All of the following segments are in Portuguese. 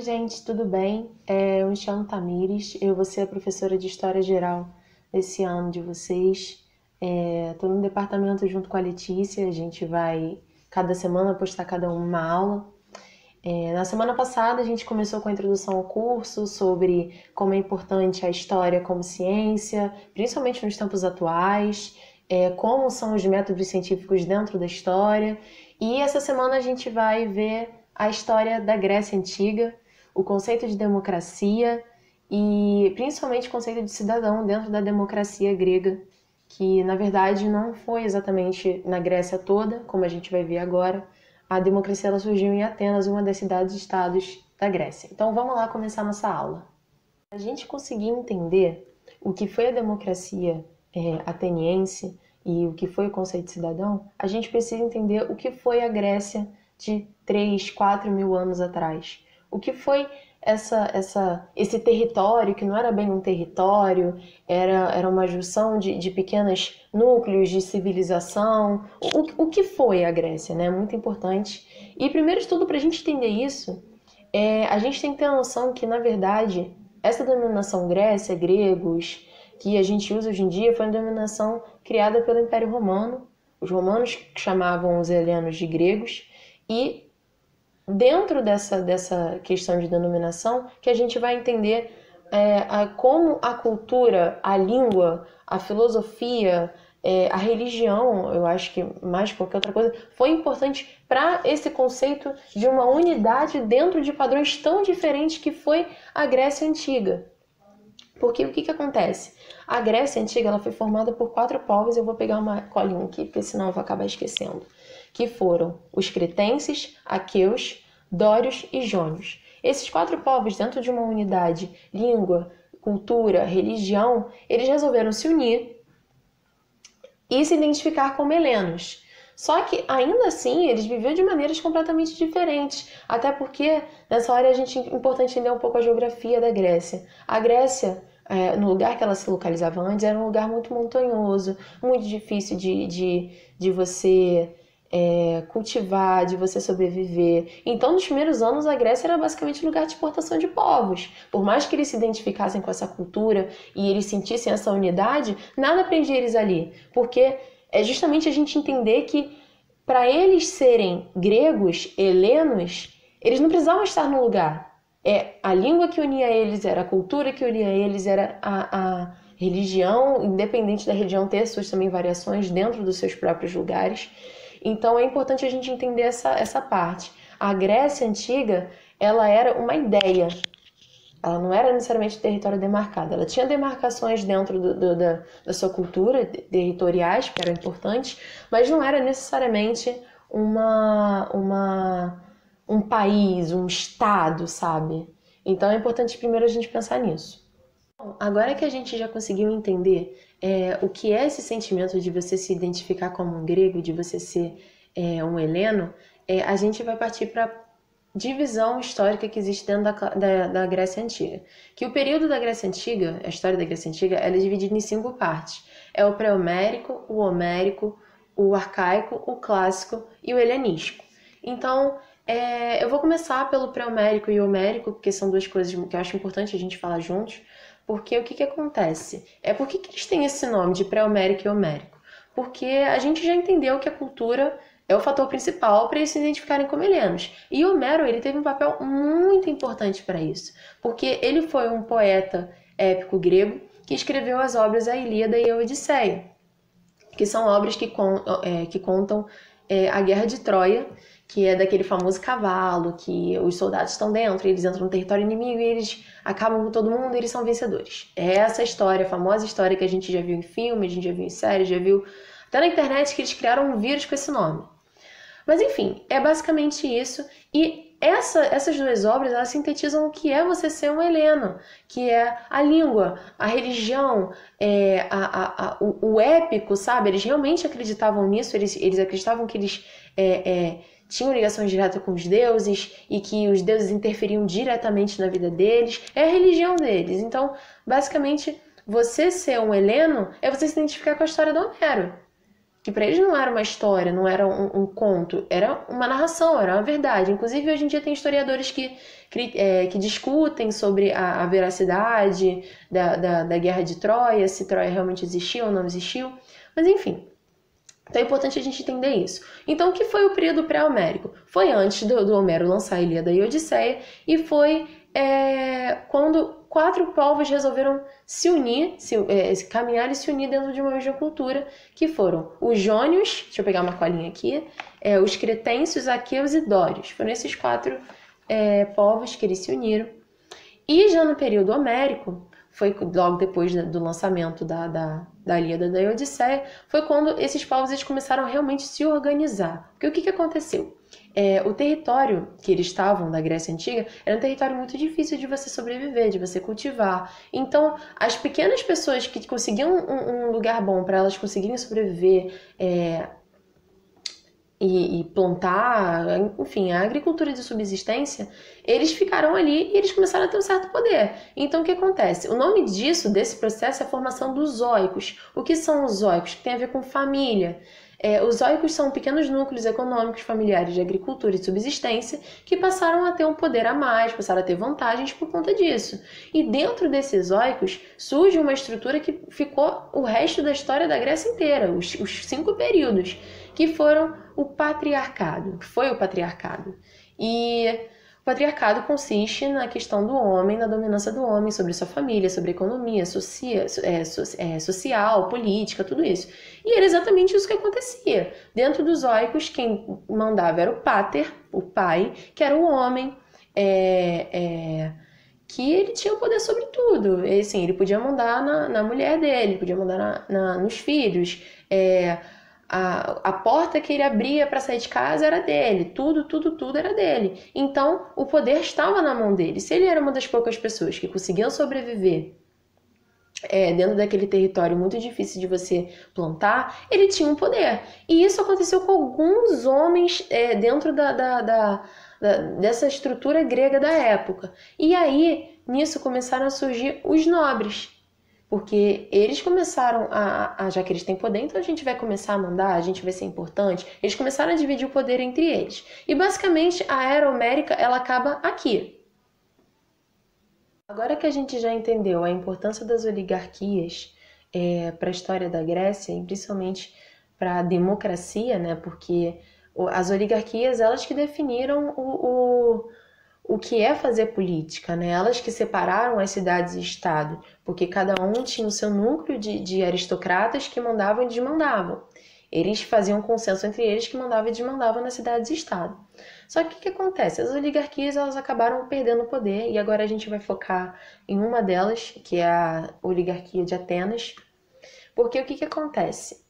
gente, tudo bem? Eu me chamo Tamires, eu vou ser a professora de História Geral desse ano de vocês. Estou no departamento junto com a Letícia, a gente vai cada semana postar cada uma aula. Na semana passada a gente começou com a introdução ao curso sobre como é importante a história como ciência, principalmente nos tempos atuais, como são os métodos científicos dentro da história. E essa semana a gente vai ver a história da Grécia Antiga, o conceito de democracia e principalmente o conceito de cidadão dentro da democracia grega, que na verdade não foi exatamente na Grécia toda, como a gente vai ver agora. A democracia ela surgiu em Atenas, uma das cidades-estados da Grécia. Então vamos lá começar nossa aula. Para a gente conseguir entender o que foi a democracia ateniense e o que foi o conceito de cidadão, a gente precisa entender o que foi a Grécia de 3, 4 mil anos atrás. O que foi esse território, que não era bem um território, era uma junção de pequenos núcleos de civilização. O que foi a Grécia, né? Muito importante. E primeiro de tudo, para a gente entender isso, a gente tem que ter a noção que, na verdade, essa denominação Grécia, gregos, que a gente usa hoje em dia, foi uma denominação criada pelo Império Romano. Os romanos chamavam os helenos de gregos, e dentro dessa questão de denominação que a gente vai entender como a cultura, a língua, a filosofia, a religião, eu acho que mais que qualquer outra coisa, foi importante para esse conceito de uma unidade dentro de padrões tão diferentes que foi a Grécia Antiga. Porque o que acontece? A Grécia Antiga ela foi formada por 4 povos, eu vou pegar uma colinha aqui, porque senão eu vou acabar esquecendo, que foram os cretenses, aqueus, dórios e jônios. Esses 4 povos, dentro de uma unidade, língua, cultura, religião, eles resolveram se unir e se identificar como helenos. Só que, ainda assim, eles viviam de maneiras completamente diferentes. Até porque, nessa hora, é importante entender um pouco a geografia da Grécia. A Grécia, no lugar que ela se localizava antes, era um lugar muito montanhoso, muito difícil de você cultivar, de você sobreviver. Então, nos primeiros anos, a Grécia era basicamente um lugar de exportação de povos. Por mais que eles se identificassem com essa cultura e eles sentissem essa unidade, nada prendia eles ali. Porque é justamente a gente entender que, para eles serem gregos, helenos, eles não precisavam estar no lugar. A língua que unia eles, era a cultura que unia eles, era a religião, independente da religião ter suas também variações dentro dos seus próprios lugares. Então é importante a gente entender essa parte. A Grécia Antiga, ela era uma ideia. Ela não era necessariamente território demarcado. Ela tinha demarcações dentro da sua cultura, territoriais, que eram importantes, mas não era necessariamente um país, um estado, sabe? Então é importante primeiro a gente pensar nisso. Bom, agora que a gente já conseguiu entender o que é esse sentimento de você se identificar como um grego, de você ser um heleno, a gente vai partir para divisão histórica que existe dentro da Grécia Antiga. Que o período da Grécia Antiga, a história da Grécia Antiga, ela é dividida em 5 partes. É o pré-homérico, o homérico, o arcaico, o clássico e o helenístico. Então, eu vou começar pelo pré-homérico e o homérico, porque são 2 coisas que eu acho importante a gente falar juntos. Porque o que acontece? Por que eles têm esse nome de pré-homérico e homérico? Porque a gente já entendeu que a cultura é o fator principal para eles se identificarem como helenos. E Homero, ele teve um papel muito importante para isso, porque ele foi um poeta épico grego que escreveu as obras A Ilíada e a Odisseia, que são obras que contam a Guerra de Troia, que é daquele famoso cavalo, que os soldados estão dentro, eles entram no território inimigo e eles acabam com todo mundo e eles são vencedores. É essa história, a famosa história que a gente já viu em filme, a gente já viu em série, já viu até na internet que eles criaram um vírus com esse nome. Mas enfim, é basicamente isso. E essas 2 obras, elas sintetizam o que é você ser um heleno, que é a língua, a religião, o épico, sabe? Eles realmente acreditavam nisso, eles acreditavam que eles tinham ligações diretas com os deuses e que os deuses interferiam diretamente na vida deles. É a religião deles. Então, basicamente, você ser um heleno é você se identificar com a história do Homero, que para eles não era uma história, não era um conto, era uma narração, era uma verdade. Inclusive, hoje em dia tem historiadores que discutem sobre a veracidade da Guerra de Troia, se Troia realmente existiu ou não existiu, mas enfim. Então é importante a gente entender isso. Então, o que foi o período pré-homérico? Foi antes do Homero lançar a Ilíada e a Odisseia, e foi quando 4 povos resolveram se unir, caminhar e se unir dentro de uma mesma cultura, que foram os jônios, deixa eu pegar uma colinha aqui, os cretenses, aqueus e dórios. Foram esses 4 povos que eles se uniram. E já no período homérico, foi logo depois do lançamento da Ilíada e da Odisseia, foi quando esses povos eles começaram a realmente se organizar. Porque o que aconteceu? O território que eles estavam da Grécia Antiga era um território muito difícil de você sobreviver, de você cultivar. Então, as pequenas pessoas que conseguiam um lugar bom para elas conseguirem sobreviver e plantar, enfim, a agricultura de subsistência, eles ficaram ali e eles começaram a ter um certo poder. Então, o que acontece? O nome desse processo é a formação dos zoicos. O que são os zoicos? Que tem a ver com família. Os zoicos são pequenos núcleos econômicos familiares de agricultura e subsistência que passaram a ter um poder a mais, passaram a ter vantagens por conta disso. E dentro desses zoicos surge uma estrutura que ficou o resto da história da Grécia inteira, os 5 períodos, que foram o patriarcado, que foi o patriarcado. E o patriarcado consiste na questão do homem, na dominância do homem sobre sua família, sobre a economia, social, política, tudo isso. E era exatamente isso que acontecia. Dentro dos zoicos, quem mandava era o pater, o pai, que era o homem, que ele tinha o poder sobre tudo. E, assim, ele podia mandar na mulher dele, podia mandar nos filhos, a porta que ele abria para sair de casa era dele, tudo era dele. Então, o poder estava na mão dele. Se ele era uma das poucas pessoas que conseguiam sobreviver dentro daquele território muito difícil de você plantar, ele tinha um poder. E isso aconteceu com alguns homens dentro dessa estrutura grega da época. E aí, nisso começaram a surgir os nobres. Porque eles começaram já que eles têm poder, então a gente vai começar a mandar, a gente vai ser importante. Eles começaram a dividir o poder entre eles. E basicamente a Era Homérica, ela acaba aqui. Agora que a gente já entendeu a importância das oligarquias para a história da Grécia, e principalmente para a democracia, né? Porque as oligarquias, elas que definiram o que é fazer política, né? Elas que separaram as cidades e estado, porque cada um tinha o seu núcleo de aristocratas que mandavam e desmandavam. Eles faziam um consenso entre eles que mandavam e desmandavam nas cidades e estado. Só que o que acontece? As oligarquias elas acabaram perdendo o poder e agora a gente vai focar em uma delas, que é a oligarquia de Atenas, porque o que acontece?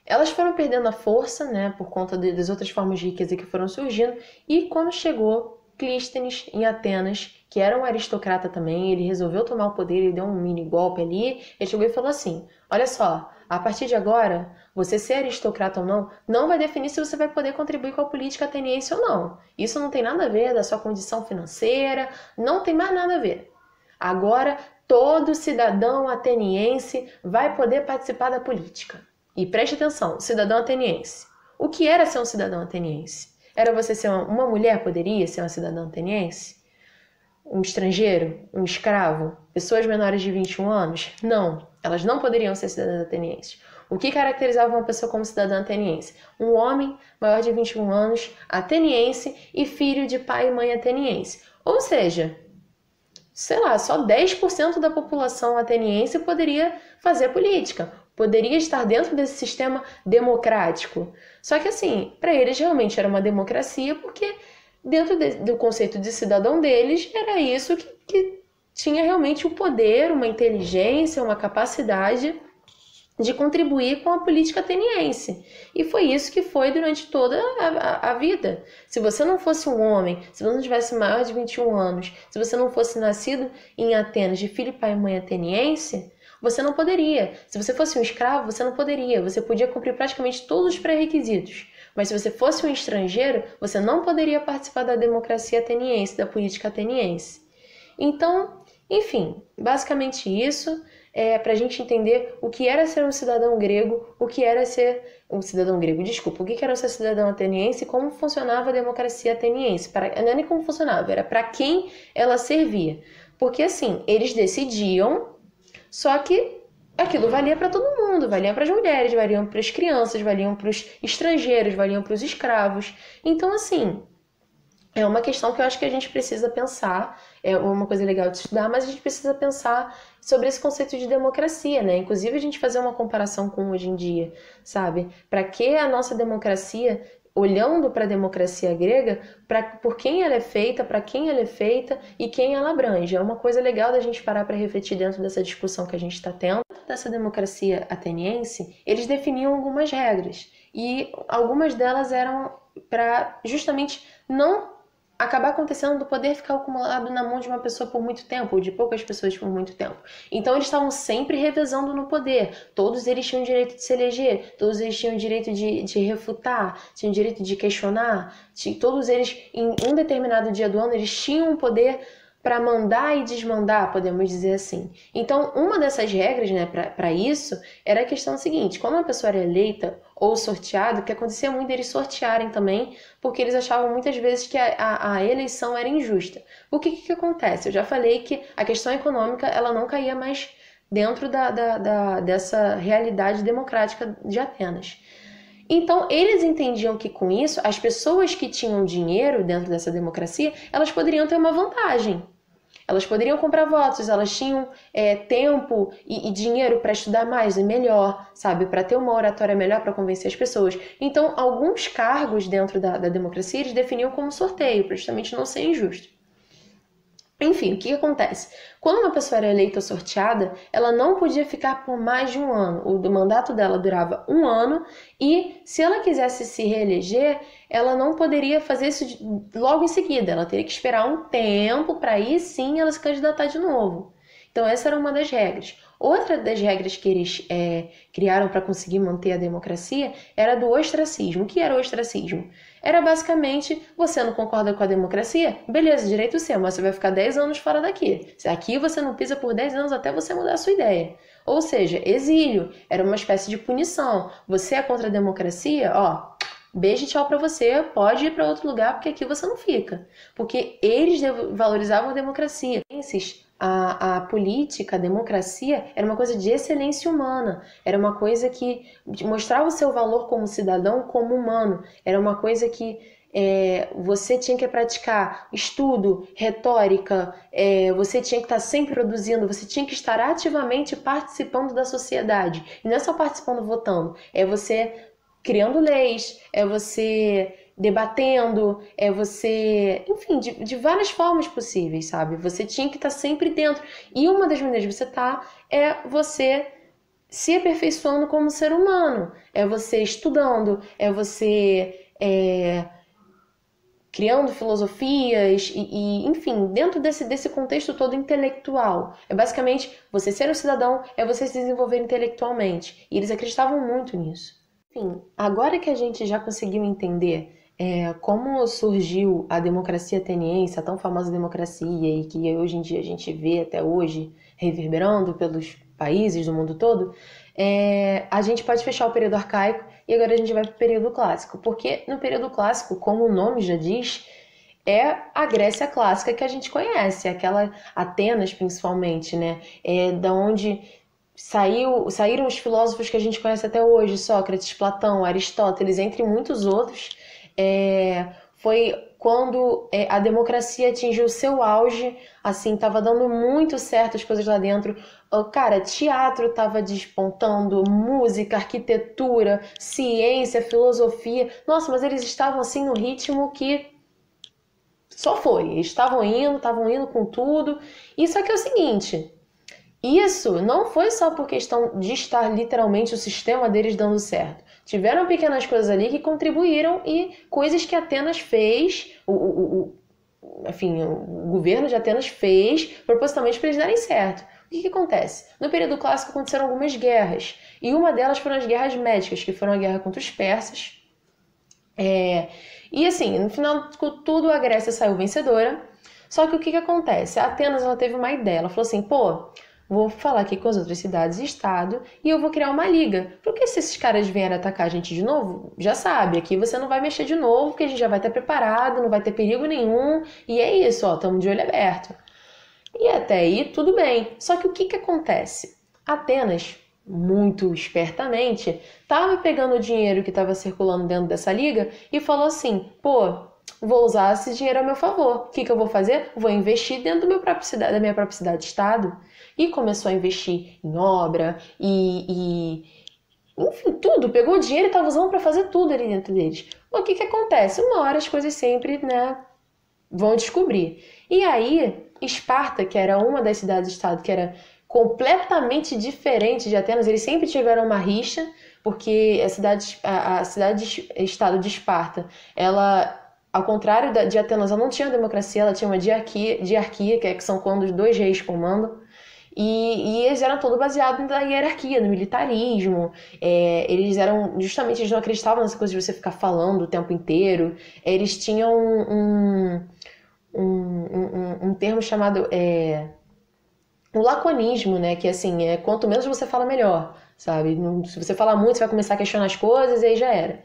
Elas foram perdendo a força, né, por conta das outras formas de riqueza que foram surgindo, e quando chegou Clístenes em Atenas, que era um aristocrata também, ele resolveu tomar o poder, ele deu um mini golpe ali, ele chegou e falou assim, olha só, a partir de agora, você ser aristocrata ou não vai definir se você vai poder contribuir com a política ateniense ou não. Isso não tem nada a ver da sua condição financeira, não tem mais nada a ver. Agora, todo cidadão ateniense vai poder participar da política. E preste atenção, cidadão ateniense. O que era ser um cidadão ateniense? Era você ser uma mulher, poderia ser uma cidadã ateniense? Um estrangeiro? Um escravo? Pessoas menores de 21 anos? Não, elas não poderiam ser cidadãs atenienses. O que caracterizava uma pessoa como cidadã ateniense? Um homem maior de 21 anos, ateniense e filho de pai e mãe ateniense. Ou seja, sei lá, só 10% da população ateniense poderia fazer política. Poderia estar dentro desse sistema democrático. Só que assim, para eles realmente era uma democracia, porque dentro do conceito de cidadão deles, era isso que tinha realmente o poder, uma inteligência, uma capacidade de contribuir com a política ateniense. E foi isso que foi durante toda a vida. Se você não fosse um homem, se você não tivesse maior de 21 anos, se você não fosse nascido em Atenas de filho, pai e mãe ateniense, você não poderia. Se você fosse um escravo, você não poderia. Você podia cumprir praticamente todos os pré-requisitos. Mas se você fosse um estrangeiro, você não poderia participar da democracia ateniense, da política ateniense. Então, enfim, basicamente isso. para a gente entender o que era ser um cidadão grego, o que era ser um cidadão grego, desculpa, o que era ser cidadão ateniense e como funcionava a democracia ateniense. Não é nem como funcionava, era para quem ela servia. Porque assim, eles decidiam, só que aquilo valia para todo mundo, valia para as mulheres, valiam para as crianças, valiam para os estrangeiros, valiam para os escravos. Então, assim, é uma questão que eu acho que a gente precisa pensar, é uma coisa legal de estudar, mas a gente precisa pensar sobre esse conceito de democracia, né? Inclusive a gente fazer uma comparação com hoje em dia, sabe? Para que a nossa democracia, olhando para a democracia grega, por quem ela é feita, para quem ela é feita e quem ela abrange. É uma coisa legal da gente parar para refletir dentro dessa discussão que a gente está tendo. Dessa democracia ateniense, eles definiam algumas regras e algumas delas eram para justamente não acabar acontecendo do poder ficar acumulado na mão de uma pessoa por muito tempo, ou de poucas pessoas por muito tempo. Então eles estavam sempre revezando no poder. Todos eles tinham o direito de se eleger, todos eles tinham o direito de refutar, tinham o direito de questionar, todos eles, em um determinado dia do ano, eles tinham o poder para mandar e desmandar, podemos dizer assim. Então, uma dessas regras, né, para isso, era a questão seguinte: quando uma pessoa era eleita ou sorteada, o que acontecia muito eles sortearem também, porque eles achavam muitas vezes que a eleição era injusta. O que acontece? Eu já falei que a questão econômica ela não caía mais dentro dessa realidade democrática de Atenas. Então, eles entendiam que com isso, as pessoas que tinham dinheiro dentro dessa democracia, elas poderiam ter uma vantagem. Elas poderiam comprar votos, elas tinham tempo e dinheiro para estudar mais e melhor, sabe? Para ter uma oratória melhor para convencer as pessoas. Então, alguns cargos dentro da democracia, eles definiam como sorteio, para justamente não ser injusto. Enfim, o que acontece? Quando uma pessoa era eleita ou sorteada, ela não podia ficar por mais de um ano. O mandato dela durava um ano e, se ela quisesse se reeleger, ela não poderia fazer isso logo em seguida. Ela teria que esperar um tempo para aí sim ela se candidatar de novo. Então essa era uma das regras. Outra das regras que eles criaram para conseguir manter a democracia era do ostracismo. O que era o ostracismo? Era basicamente, você não concorda com a democracia? Beleza, direito seu, mas você vai ficar 10 anos fora daqui. Aqui você não pisa por 10 anos até você mudar a sua ideia. Ou seja, exílio, era uma espécie de punição. Você é contra a democracia? Ó, beijo e tchau pra você, pode ir para outro lugar porque aqui você não fica. Porque eles valorizavam a democracia. A política, a democracia, era uma coisa de excelência humana, era uma coisa que mostrava o seu valor como cidadão, como humano, era uma coisa que você tinha que praticar estudo, retórica, você tinha que estar sempre produzindo, você tinha que estar ativamente participando da sociedade. E não é só participando votando, é você criando leis, é você debatendo, é você, enfim, de várias formas possíveis, sabe? Você tinha que estar sempre dentro. E uma das maneiras de você estar é você se aperfeiçoando como ser humano, é você estudando, é você criando filosofias enfim, dentro desse contexto todo intelectual. É basicamente você ser um cidadão, é você se desenvolver intelectualmente. E eles acreditavam muito nisso. Enfim, agora que a gente já conseguiu entender como surgiu a democracia ateniense, a tão famosa democracia, e que hoje em dia a gente vê até hoje reverberando pelos países do mundo todo, a gente pode fechar o período arcaico e agora a gente vai para o período clássico. Porque no período clássico, como o nome já diz, é a Grécia clássica que a gente conhece, aquela Atenas principalmente, né? Da onde saíram os filósofos que a gente conhece até hoje, Sócrates, Platão, Aristóteles, entre muitos outros. Foi quando a democracia atingiu o seu auge, assim, tava dando muito certo as coisas lá dentro. Cara, teatro tava despontando, música, arquitetura, ciência, filosofia. Nossa, mas eles estavam assim no ritmo que só foi. Eles estavam indo com tudo. E só que é o seguinte, isso não foi só por questão de estar literalmente o sistema deles dando certo. Tiveram pequenas coisas ali que contribuíram e coisas que Atenas fez, enfim, o governo de Atenas fez propositalmente para eles darem certo. O que acontece? No período clássico aconteceram algumas guerras, e uma delas foram as guerras médicas, que foram a guerra contra os persas. E assim, no final de tudo, a Grécia saiu vencedora. Só que o que acontece? A Atenas ela teve uma ideia, ela falou assim, pô, vou falar aqui com as outras cidades e estado e eu vou criar uma liga. Porque se esses caras vierem atacar a gente de novo, já sabe, aqui você não vai mexer de novo, porque a gente já vai estar preparado, não vai ter perigo nenhum. E é isso, ó, estamos de olho aberto. E até aí tudo bem. Só que o que acontece? Atenas, muito espertamente, estava pegando o dinheiro que estava circulando dentro dessa liga e falou assim, pô, vou usar esse dinheiro a meu favor. O que eu vou fazer? Vou investir dentro da minha própria cidade-estado. E começou a investir em obra enfim, tudo. Pegou o dinheiro e estava usando para fazer tudo ali dentro deles. O que acontece? Uma hora as coisas sempre, né, vão descobrir. E aí, Esparta, que era uma das cidades-estado que era completamente diferente de Atenas, eles sempre tiveram uma rixa, porque a cidade-estado de Esparta, ela, ao contrário de Atenas, ela não tinha democracia, ela tinha uma diarquia, que são quando os dois reis comandam, e eles eram todo baseados na hierarquia, no militarismo. Eles eles não acreditavam nessa coisa de você ficar falando o tempo inteiro. Eles tinham um termo chamado o laconismo, né? Que assim, quanto menos você fala, melhor, sabe? Se você falar muito, você vai começar a questionar as coisas e aí já era.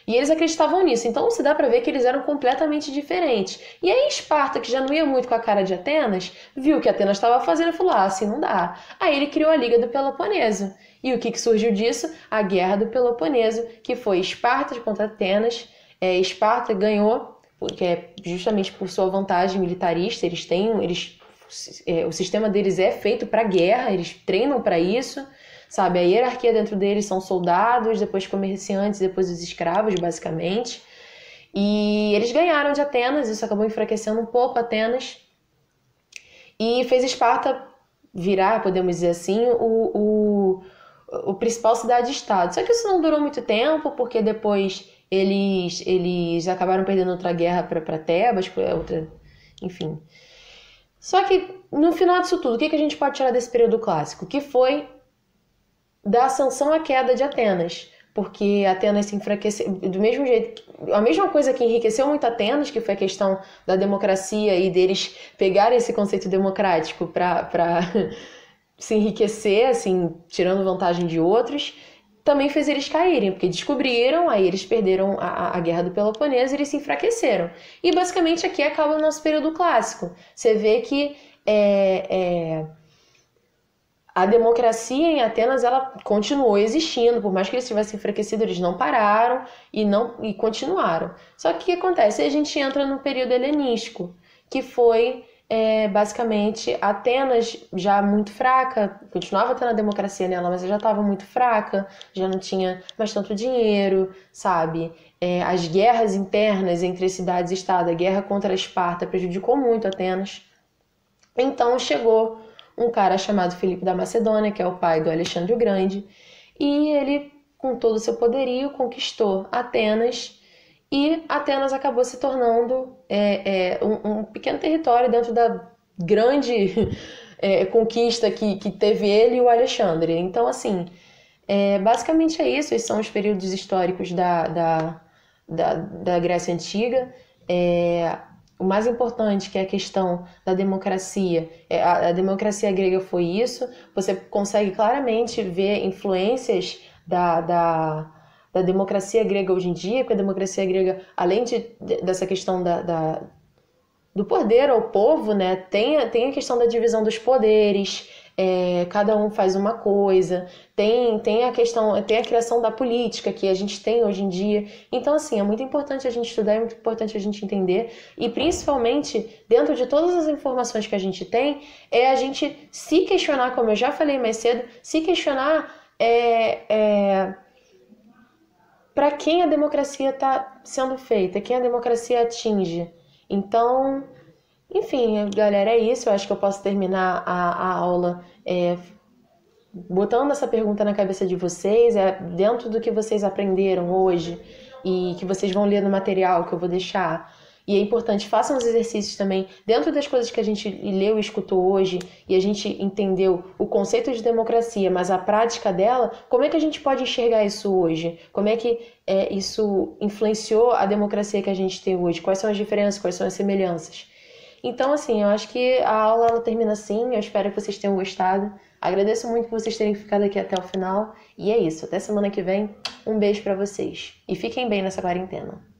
E eles acreditavam nisso, então se dá pra ver que eles eram completamente diferentes. E aí Esparta, que já não ia muito com a cara de Atenas, viu o que Atenas estava fazendo e falou, assim não dá. Aí ele criou a Liga do Peloponeso. E o que surgiu disso? A Guerra do Peloponeso, que foi Esparta contra Atenas. Esparta ganhou, porque justamente por sua vantagem militarista, o sistema deles é feito para guerra, eles treinam para isso, sabe? A hierarquia dentro deles são soldados, depois comerciantes, depois os escravos, basicamente. E eles ganharam de Atenas, isso acabou enfraquecendo um pouco Atenas e fez Esparta virar, podemos dizer assim, o principal cidade-estado. Só que isso não durou muito tempo, porque depois eles acabaram perdendo outra guerra para Tebas, enfim. Só que no final disso tudo, o que a gente pode tirar desse período clássico? Que foi da ascensão à queda de Atenas, porque Atenas se enfraqueceu do mesmo jeito, a mesma coisa que enriqueceu muito Atenas, que foi a questão da democracia e deles pegarem esse conceito democrático para se enriquecer, assim, tirando vantagem de outros, também fez eles caírem, porque descobriram, aí eles perderam a Guerra do Peloponeso e eles se enfraqueceram. E basicamente aqui acaba o nosso período clássico. Você vê que a democracia em Atenas ela continuou existindo, por mais que eles tivessem enfraquecido, eles não pararam e continuaram. Só que o que acontece? A gente entra no período helenístico, que foi basicamente Atenas já muito fraca, continuava tendo a democracia nela, mas já estava muito fraca, já não tinha mais tanto dinheiro, sabe? As guerras internas entre cidades e estados, a guerra contra a Esparta prejudicou muito Atenas. Então chegou um cara chamado Filipe da Macedônia, que é o pai do Alexandre o Grande, e ele, com todo o seu poderio, conquistou Atenas, e Atenas acabou se tornando um pequeno território dentro da grande conquista que teve ele e o Alexandre. Então, assim, basicamente é isso. Esses são os períodos históricos da Grécia Antiga. O mais importante, que é a questão da democracia, a democracia grega foi isso. Você consegue claramente ver influências da democracia grega hoje em dia, porque a democracia grega, além dessa questão do poder ao povo, né, tem a questão da divisão dos poderes, cada um faz uma coisa, tem a criação da política que a gente tem hoje em dia. Então, assim, é muito importante a gente estudar, é muito importante a gente entender, e principalmente, dentro de todas as informações que a gente tem, a gente se questionar, como eu já falei mais cedo, se questionar para quem a democracia está sendo feita, quem a democracia atinge. Então, enfim, galera, é isso. Eu acho que eu posso terminar a aula botando essa pergunta na cabeça de vocês, dentro do que vocês aprenderam hoje e que vocês vão ler no material que eu vou deixar. E é importante, façam os exercícios também, dentro das coisas que a gente leu e escutou hoje, e a gente entendeu o conceito de democracia, mas a prática dela, como é que a gente pode enxergar isso hoje? Como é que isso influenciou a democracia que a gente tem hoje? Quais são as diferenças, quais são as semelhanças? Então, assim, eu acho que a aula ela termina assim, eu espero que vocês tenham gostado. Agradeço muito por vocês terem ficado aqui até o final. E é isso. Até semana que vem. Um beijo pra vocês. E fiquem bem nessa quarentena.